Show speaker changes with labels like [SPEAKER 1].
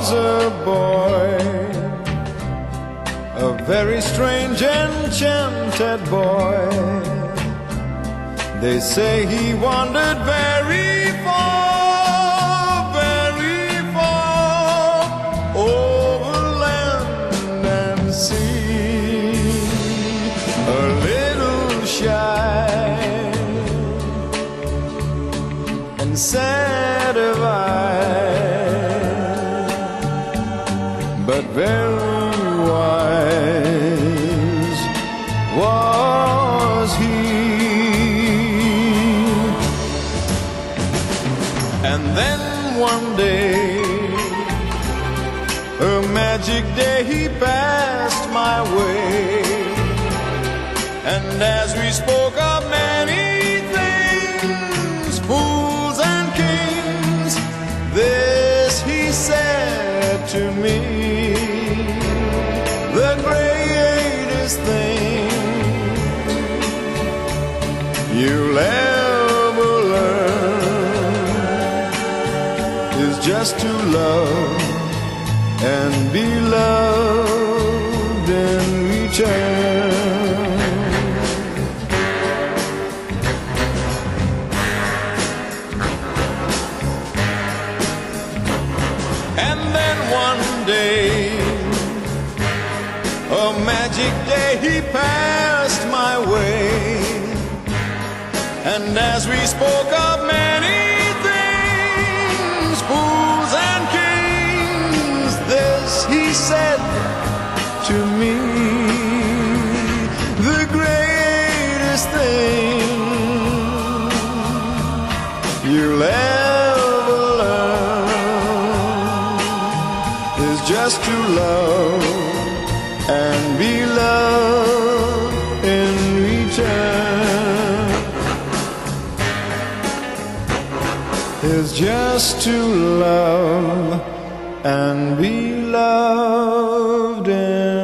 [SPEAKER 1] was a boy, a very strange, enchanted boy. They say he wandered very far, over land and sea. A little shy and sad of eye, but very wise was he. And then one day, a magic day, he passed my way. And as we spoke of many things, fools and kings, this he said to me: the greatest thing you'll ever learn is just to love and be loved in return. And then one day, a magic day, he passed my way. And as we spoke of many things, fools and kings, this he said to me: the greatest thing you'll ever learn is just to love and be loved in return. Is just to love and be loved in